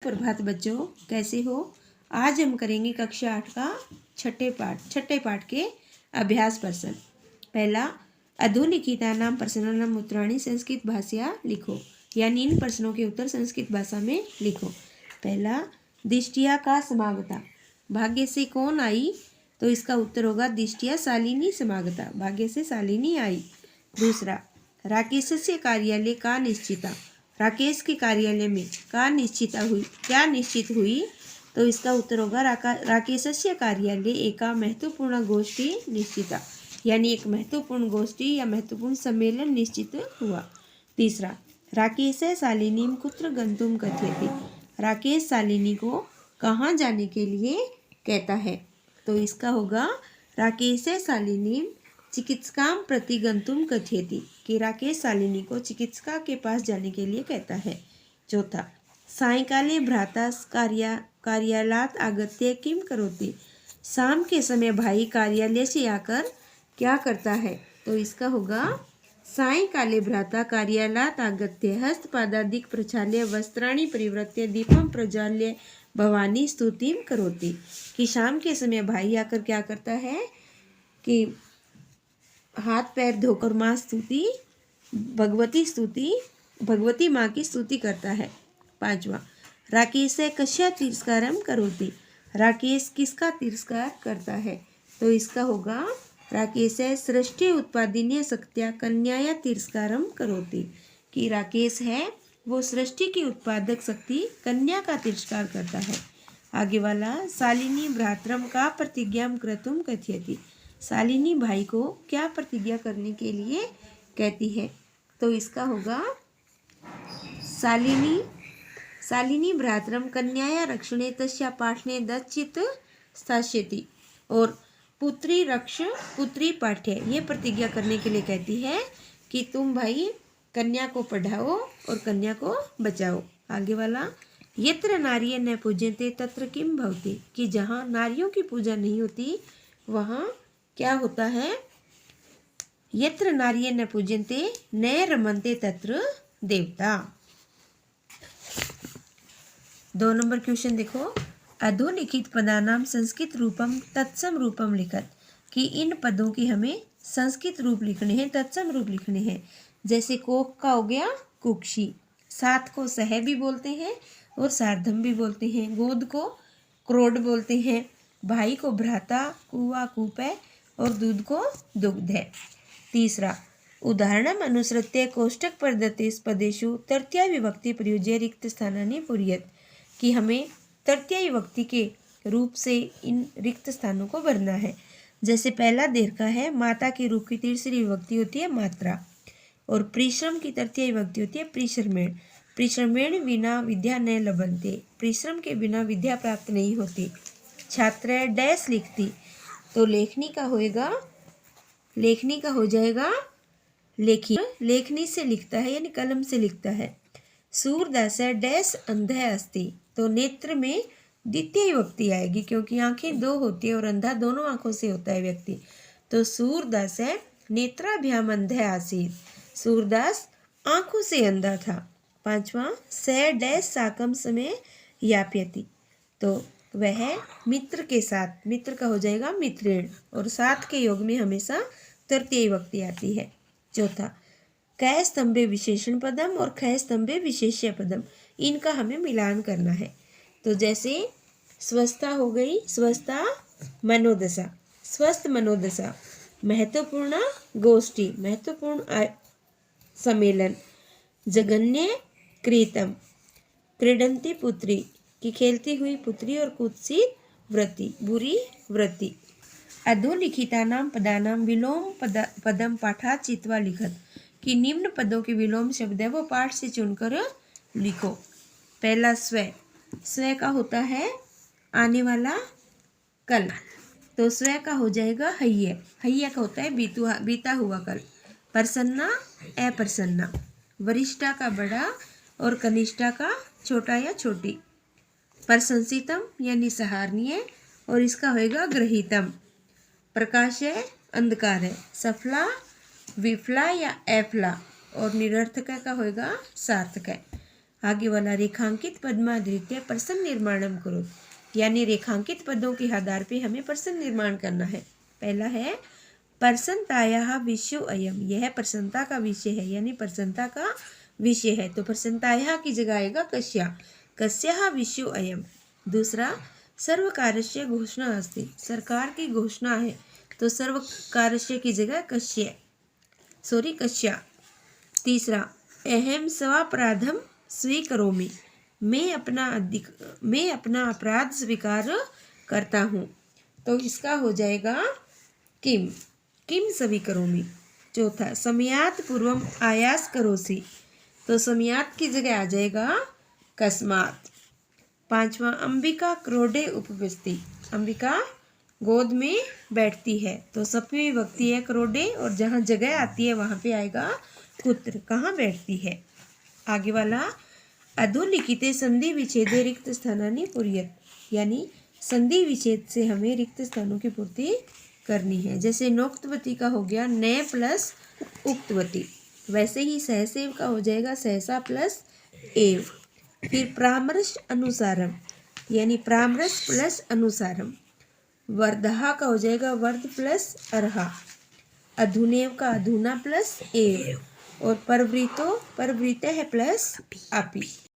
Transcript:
प्रभात बच्चों, कैसे हो। आज हम करेंगे कक्षा 8 का छठे पाठ के अभ्यास प्रश्न। पहला, अधोलिखितानां प्रश्नानाम् उत्तराणि संस्कृत भाषया लिखो, यानी इन प्रश्नों के उत्तर संस्कृत भाषा में लिखो। पहला, दिष्टिया का समागता, भाग्य से कौन आई, तो इसका उत्तर होगा दिष्टिया शालिनी समागता, भाग्य से शालिनी आई। दूसरा, राकेशस्य कार्यालय का निश्चिता, राकेश के कार्यालय में क्या निश्चित हुई, तो इसका उत्तर होगा राकेशस्य कार्यालय एका महत्वपूर्ण गोष्ठी निश्चिता, यानी एक महत्वपूर्ण गोष्ठी या महत्वपूर्ण सम्मेलन निश्चित हुआ। तीसरा, राकेश शालिनीं कुत्र गंतुम कथयति, राकेश शालिनी को कहाँ जाने के लिए कहता है, तो इसका होगा राकेश शालिनीं चिकित्सकां प्रति गंतुम कथयति, कि राकेश शालिनी को चिकित्सका के पास जाने के लिए कहता है। चौथा, सायंकाले भ्राता कार्यालयात् आगत्य किम करोति, शाम के समय भाई कार्यालय से आकर क्या करता है, तो इसका होगा सायंकाले भ्राता कार्यालयात् आगत्य हस्तपादादिक प्रक्षाल्य वस्त्राणि परिवृत्य दीपं प्रज्वाल्य भवानी स्तुतिं करोति, कि शाम के समय भाई आकर क्या करता है कि हाथ पैर धोकर भगवती माँ की स्तुति करता है। पांचवा, राकेश कस्या तिरस्कारम करोति, राकेश किसका तिरस्कार करता है, तो इसका होगा राकेश सृष्टि उत्पादिन्य शक्त्या कन्याया तिरस्कारम करोति, कि राकेश है वो सृष्टि की उत्पादक शक्ति कन्या का तिरस्कार करता है। आगे वाला, शालिनी भ्रातरम का प्रतिज्ञा कर्तुम कथयति, शालिनी भाई को क्या प्रतिज्ञा करने के लिए कहती है, तो इसका होगा शालिनी भ्रातरम कन्याया रक्षणे तस्या पाठने दच्चित स्थास्यति, और पुत्री रक्ष पुत्री पाठ्य, ये प्रतिज्ञा करने के लिए कहती है कि तुम भाई कन्या को पढ़ाओ और कन्या को बचाओ। आगे वाला, यत्र नार्य न पूज्यन्ते तत्र किम भवति, कि जहाँ नारियों की पूजा नहीं होती वहाँ क्या होता है, यत्र नार्य न पूज्यन्ते न रमन्ते तत्र देवता। 2 नंबर क्वेश्चन देखो, अधोलिखित पदानाम संस्कृत रूपम तत्सम रूपम लिखत, कि इन पदों के हमें संस्कृत रूप लिखने हैं, तत्सम रूप लिखने हैं। जैसे कोक का हो गया कुक्षी, सात को सह भी बोलते हैं और सार्धम भी बोलते हैं, गोद को क्रोड बोलते हैं, भाई को भ्राता, कुआ कूपै और दूध को दुग्ध है। तीसरा, उदाहरणम अनुसृत्य कोष्टक पद्धति पदेषु तृतीया विभक्ति प्रयुज्य रिक्त स्थानानि पूरयेत्, कि हमें तृतीया विभक्ति के रूप से इन रिक्त स्थानों को भरना है। जैसे पहला दीर्घा है, माता के रूप की तीसरी विभक्ति होती है मात्रा, और परिश्रम की तृतीय विभक्ति होती है परिश्रमेण, परिश्रमेण विना विद्या न लभन्ते, परिश्रम के बिना विद्या प्राप्त नहीं होती। छात्र डैश लिखती, तो लेखनी का हो जाएगा लेखनी से लिखता है, यानी कलम से लिखता है। सूरदास डैश अंधा अस्ति, तो नेत्र में द्वितीय विभक्ति आएगी, क्योंकि आंखें दो होती है और अंधा दोनों आंखों से होता है व्यक्ति, तो सूरदास नेत्राभ्याम अंधा आसीत्, सूरदास आंखों से अंधा था। पांचवा, स डैश साकम समय याप्यति, तो वह मित्र के साथ, मित्र का हो जाएगा मित्रेण, और साथ के योग में हमेशा तृतीय विभक्ति आती है। चौथा, कै स्तंभे विशेषण पदम और कै स्तंभे विशेष्य पदम, इनका हमें मिलान करना है। तो जैसे स्वस्थता हो गई, स्वस्थता मनोदशा, स्वस्थ मनोदशा, महत्वपूर्ण गोष्ठी, महत्वपूर्ण सम्मेलन, जघन्य क्रीतम, क्रीडंती पुत्री, की खेलती हुई पुत्री, और कुत्सित वृत्ति, बुरी वृत्ति। अधोलिखितानां पदानां विलोम पदम पाठात् चित्वा लिखत, कि निम्न पदों के विलोम शब्द है वो पाठ से चुनकर लिखो। पहला, स्व का होता है आने वाला कल, तो स्व का हो जाएगा हैया का होता है बीता हुआ कल। प्रसन्ना अप्रसन्ना, वरिष्ठा का बड़ा और कनिष्ठा का छोटा या छोटी। प्रशंसितम यानी सराहनीय, और इसका होएगा गृहीतम। प्रकाश है, अंधकार है। सफला, विफला या एफला, और निरर्थक का होएगा सार्थक है। आगे वाला रेखांकित पद्माधृत्य प्रश्न निर्माणम करो, यानी रेखांकित पदों के आधार पे हमें प्रश्न निर्माण करना है। पहला है प्रसन्नतायाः विषयो अयम, यह प्रसन्नता का विषय है, यानी प्रसन्नता का विषय है। तो प्रसन्नतायाः की जगह आएगा कस्या, कस्याः विषयो अयम। दूसरा सर्वकारस्य घोषणा अस्ति, सरकार की घोषणा है, तो सर्वकारस्य की जगह कस्या। तीसरा अहम स्वापराधम स्वीकरोमि, मैं अपना अपराध स्वीकार करता हूँ, तो इसका हो जाएगा किम स्वीकरोमि। चौथा समयात् पूर्वम आयास करोसि, तो समयात् की जगह आ जाएगा कस्मात्। पांचवा अंबिका क्रोडे उपविशति, अंबिका गोद में बैठती है, तो सप्तमी विभक्ति है क्रोडे, और जहाँ जगह आती है वहाँ पे आएगा कुत्र, कहाँ बैठती है। आगे वाला अधोलिखिते संधि विच्छेदे रिक्त स्थानानि पूर्यत, यानी संधि विच्छेद से हमें रिक्त स्थानों की पूर्ति करनी है। जैसे नोक्तवती का हो गया न प्लस उक्तवती, वैसे ही सहसेव का हो जाएगा सहसा प्लस एव। फिर परामर्श अनुसारम, यानी परामर्श प्लस अनुसारम। वर्धहा का हो जाएगा वर्ध प्लस अर्हा। अधुनेव का अधुना प्लस एव, और परवृतो परवृत है प्लस अपि।